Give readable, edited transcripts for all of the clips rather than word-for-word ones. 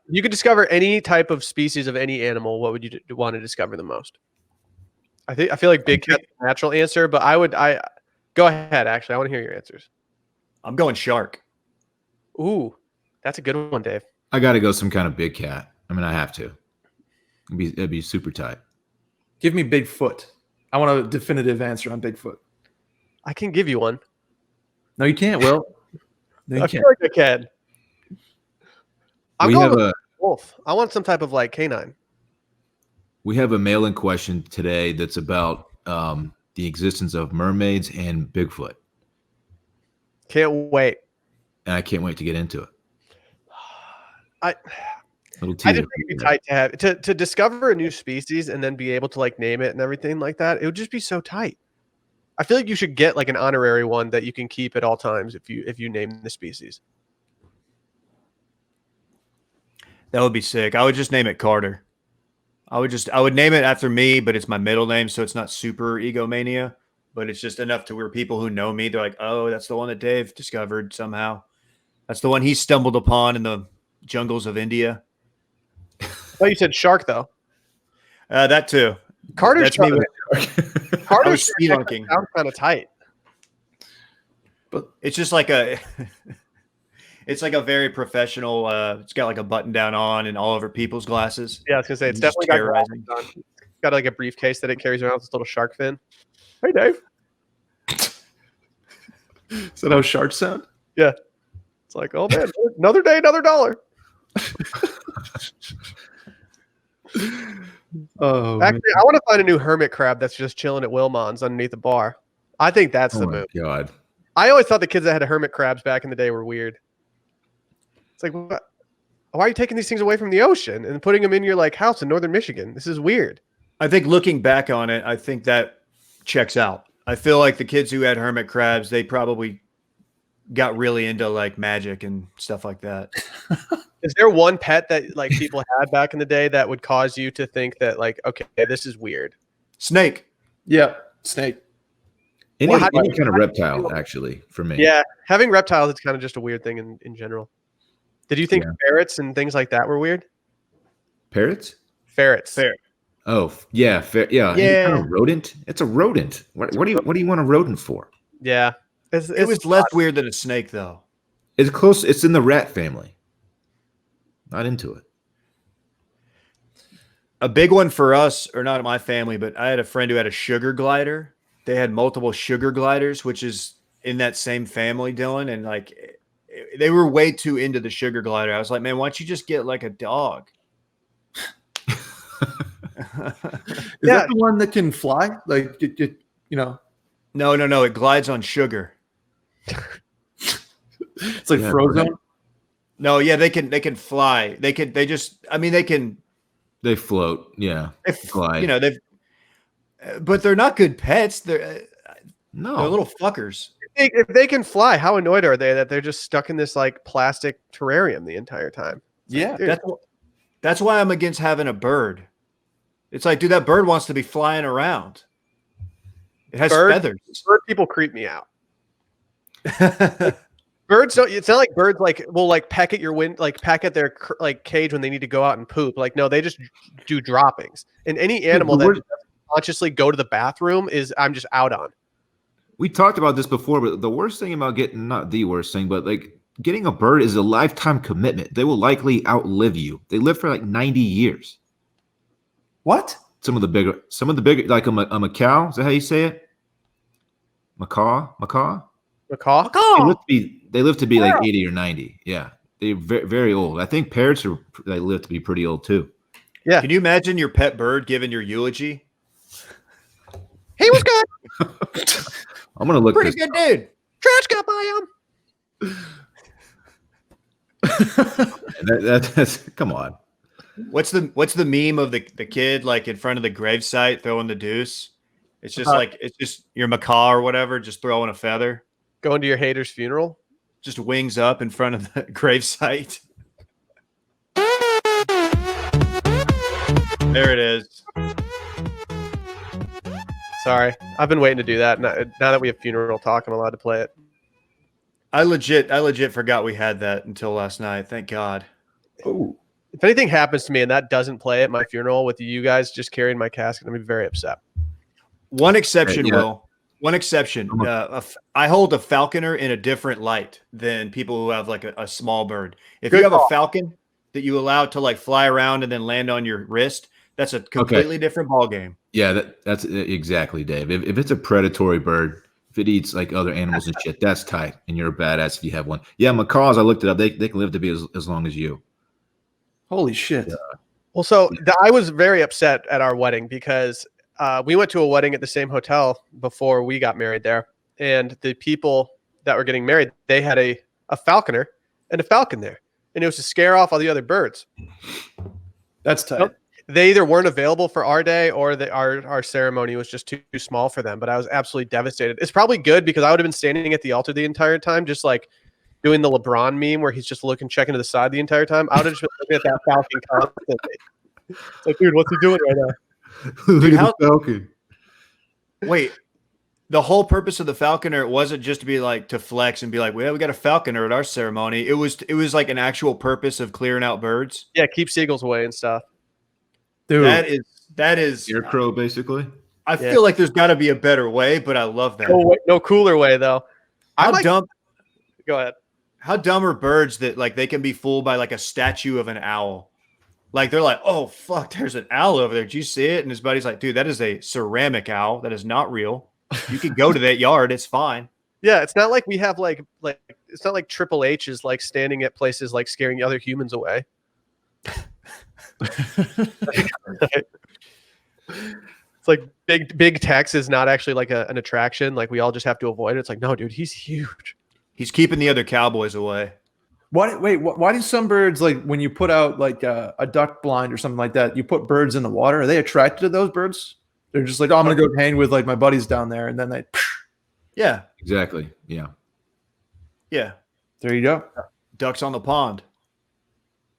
You could discover any type of species of any animal. What would you want to discover the most? I feel like big cat's a natural answer, but I go ahead. Actually, I want to hear your answers. I'm going shark. Ooh, that's a good one, Dave. I got to go some kind of big cat. I mean, I have to. It'd be super tight. Give me Bigfoot. I want a definitive answer on Bigfoot. I can give you one. No, you can't, Will. No, you I can't. feel like I can. I'm going with wolf. I want some type of like canine. We have a mail-in question today that's about the existence of mermaids and Bigfoot. Can't wait. And I can't wait to get into it. I just think it'd be tight to have to discover a new species and then be able to like name it and everything like that. It would just be so tight. I feel like you should get like an honorary one that you can keep at all times if you name the species. That would be sick. I would just name it Carter. I would name it after me, but it's my middle name, so it's not super egomania, but it's just enough to where people who know me, they're like, oh, that's the one that Dave discovered somehow. That's the one he stumbled upon in the jungles of India. Oh, you said shark though. That too. Carter's me. Carter's sounds kind of tight. But it's just like it's like a very professional. It's got like a button down on and all over people's glasses. Yeah, I was gonna say it's definitely got glasses on. It's got like a briefcase that it carries around with this little shark fin. Hey, Dave. Is that how sharks sound? Yeah. It's like, oh man, another day, another dollar. Oh, actually, man. I want to find a new hermit crab that's just chilling at Wilmon's underneath the bar. I think that's the move. God. I always thought the kids that had hermit crabs back in the day were weird. It's like, what? Why are you taking these things away from the ocean and putting them in your like house in northern Michigan? This is weird. I think looking back on it, I think that checks out. I feel like the kids who had hermit crabs, they probably got really into like magic and stuff like that. Is there one pet that like people had back in the day that would cause you to think that like, okay, this is weird? Snake. Yeah, snake. Any kind of reptile, actually, for me. Yeah, having reptiles, it's kind of just a weird thing in general. Did you think ferrets and things like that were weird? Parrots? Ferrets. Oh, yeah. Yeah. Any kind of rodent? It's a rodent. What do you want a rodent for? Yeah. It was less weird than a snake, though. It's close. It's in the rat family. Not into it. A big one for us, or not my family, but I had a friend who had a sugar glider. They had multiple sugar gliders, which is in that same family, Dylan. And like, they were way too into the sugar glider. I was like, man, why don't you just get like a dog? Is that the one that can fly? Like, you know? No. It glides on sugar. It's like Frozone. No, yeah, they can fly. They float. Yeah. They fly. You know, but they're not good pets. They're little fuckers. If they can fly, how annoyed are they that they're just stuck in this like plastic terrarium the entire time? Yeah, that's why I'm against having a bird. It's like, dude, that bird wants to be flying around. It has feathers. Bird people creep me out. Birds don't. It's not like birds will peck at your peck at their like cage when they need to go out and poop. Like no, they just do droppings. And any animal that doesn't consciously go to the bathroom I'm just out on. We talked about this before, but the worst thing about not the worst thing, but like getting a bird is a lifetime commitment. They will likely outlive you. They live for like 90 years. What? Some of the bigger, like a macaw. Is that how you say it? Macaw. They live to be like 80 or 90. Yeah, they're very, very old. I think parrots they live to be pretty old too. Yeah. Can you imagine your pet bird giving your eulogy? He was good. I'm gonna look. Pretty good dude. Trash got by him. That's come on. What's the meme of the kid like in front of the gravesite throwing the deuce? It's just it's just your macaw or whatever, just throwing a feather. Going to your hater's funeral. Just wings up in front of the gravesite. There it is. Sorry, I've been waiting to do that. Now that we have funeral talk, I'm allowed to play it. I legit forgot we had that until last night. Thank God. Oh, If anything happens to me and that doesn't play at my funeral with you guys just carrying my casket, I'm gonna be very upset. One exception, Yeah. Will. One exception. I hold a falconer in a different light than people who have like a small bird. If Good you have call. a falcon that you allow to like fly around and then land on your wrist, that's a completely different ball game. Yeah, that's exactly, Dave. If it's a predatory bird, if it eats like other animals and shit, that's tight, and you're a badass if you have one. Yeah, macaws, I looked it up. They can live to be as long as you. Holy shit. Yeah. Well, so I was very upset at our wedding because we went to a wedding at the same hotel before we got married there. And the people that were getting married, they had a falconer and a falcon there. And it was to scare off all the other birds. That's tight. Nope. They either weren't available for our day or our ceremony was just too small for them. But I was absolutely devastated. It's probably good because I would have been standing at the altar the entire time, just like doing the LeBron meme where he's just checking to the side the entire time. I would have just been looking at that falcon constantly. It's like, dude, what's he doing right now? Look at the falcon. Wait, the whole purpose of the falconer wasn't just to be like to flex and be like, well, we got a falconer at our ceremony. It was like an actual purpose of clearing out birds. Yeah, keep seagulls away and stuff. Dude, that is Scarecrow, basically. I feel like there's got to be a better way, but I love that. No cooler way though. Dumb? Go ahead. How dumb are birds that like they can be fooled by like a statue of an owl? Like they're like, oh fuck, there's an owl over there. Did you see it? And his buddy's like, dude, that is a ceramic owl. That is not real. You can go to that yard. It's fine. Yeah, it's not like we have like it's not like Triple H is like standing at places like scaring other humans away. It's like big Tex is not actually like an attraction. Like we all just have to avoid it. It's like, no, dude, he's huge. He's keeping the other cowboys away. Why do some birds, like when you put out like a duck blind or something like that, you put birds in the water? Are they attracted to those birds? They're just like, oh, I'm gonna go hang with like my buddies down there, and then they. Yeah, Exactly. Yeah. There you go. Ducks on the pond.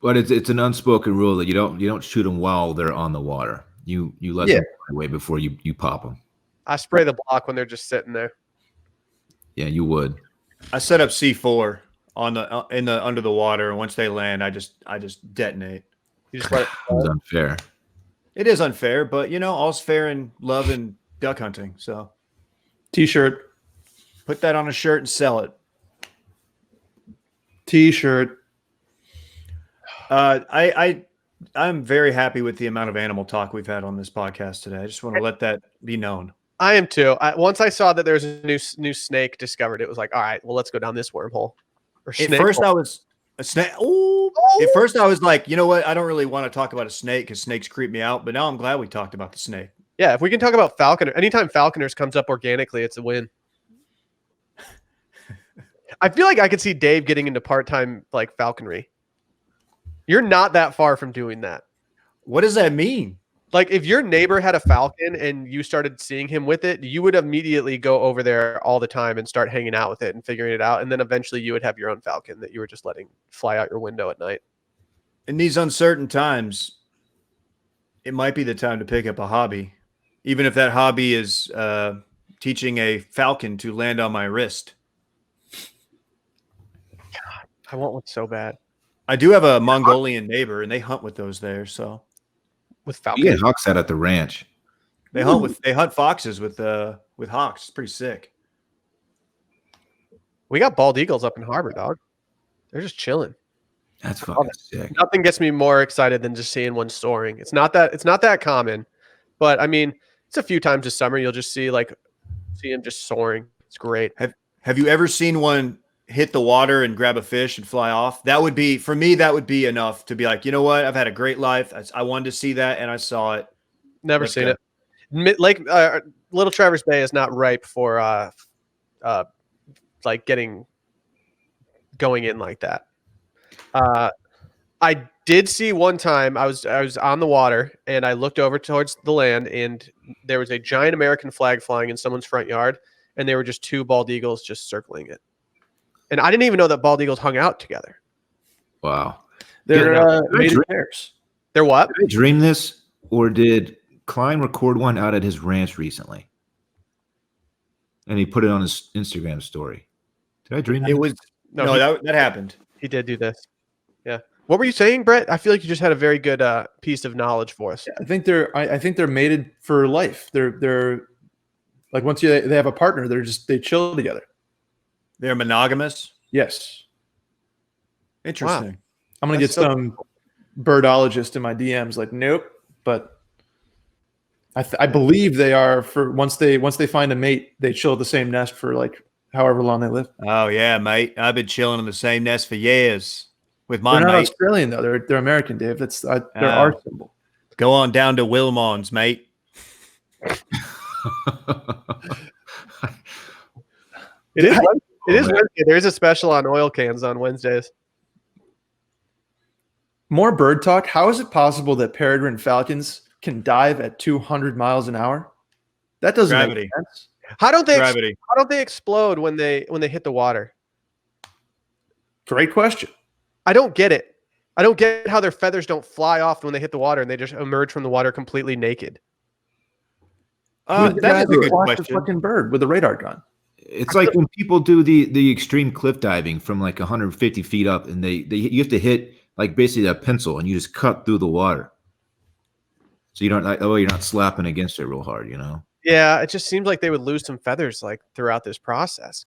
But it's an unspoken rule that you don't shoot them while they're on the water. You let them fly away before you pop them. I spray the block when they're just sitting there. Yeah, you would. I set up C4 on the under the water, and once they land, I just detonate. You just let it It's unfair. It is unfair, but you know, all's fair in love and duck hunting. So, T-shirt. put that on a shirt and sell it. T-shirt. I'm very happy with the amount of animal talk we've had on this podcast today. I just want to let that be known. I am too. Once I saw that there was a new snake discovered, it was like, all right, well, let's go down this wormhole. At first, I was a snake. Oh! At first, I was like, you know what? I don't really want to talk about a snake because snakes creep me out. But now I'm glad we talked about the snake. Yeah, if we can talk about falconer, anytime falconers comes up organically, it's a win. I feel like I could see Dave getting into part-time like falconry. You're not that far from doing that. What does that mean? Like if your neighbor had a falcon and you started seeing him with it, you would immediately go over there all the time and start hanging out with it and figuring it out. And then eventually you would have your own falcon that you were just letting fly out your window at night. In these uncertain times, it might be the time to pick up a hobby, even if that hobby is teaching a falcon to land on my wrist. God, I want one so bad. I do have a Mongolian neighbor, and they hunt with those there. So With You falcons. get hawks out at the ranch. they hunt foxes with hawks. It's pretty sick. We got bald eagles up in Harbor, dog. They're just chilling. That's fucking sick. Nothing gets me more excited than just seeing one soaring. It's not that common, but I mean, it's a few times this summer you'll just see him just soaring. It's great. Have you ever seen one hit the water and grab a fish and fly off? That would be, for me, that would be enough to be like, you know what? I've had a great life. I wanted to see that, and I saw it. Never Let's seen go. it. Little Traverse Bay is not ripe for like going in like that. I did see one time I was on the water and I looked over towards the land and there was a giant American flag flying in someone's front yard and there were just two bald eagles just circling it. And I didn't even know that bald eagles hung out together. Wow. They're mated pairs. They're what? Did I dream this, or did Klein record one out at his ranch recently? And he put it on his Instagram story. Did I dream that? It was No, that happened. he did do this. Yeah. What were you saying, Brett? I feel like you just had a very good piece of knowledge for us. I think they're mated for life. They're like once they have a partner, they chill together. They're monogamous. Yes. Interesting. Wow. I'm gonna get some birdologist in my DMs. Like, nope. But I believe they are for once they find a mate, they chill at the same nest for like however long they live. Oh yeah, mate. I've been chilling in the same nest for years with my They're not mate. Australian though. They're American, Dave. That's their our symbol. Go on down to Wilmons, mate. It is Wednesday. There's a special on oil cans on Wednesdays. More bird talk. How is it possible that peregrine falcons can dive at 200 miles an hour? That doesn't make sense. How don't they explode when they hit the water? Great question. I don't get it. I don't get how their feathers don't fly off when they hit the water and they just emerge from the water completely naked. That is a good question. The fucking bird with a radar gun. It's like when people do the extreme cliff diving from like 150 feet up, and you have to hit like basically a pencil, and you just cut through the water, so you don't you're not slapping against it real hard, you know. Yeah, it just seems like they would lose some feathers like throughout this process.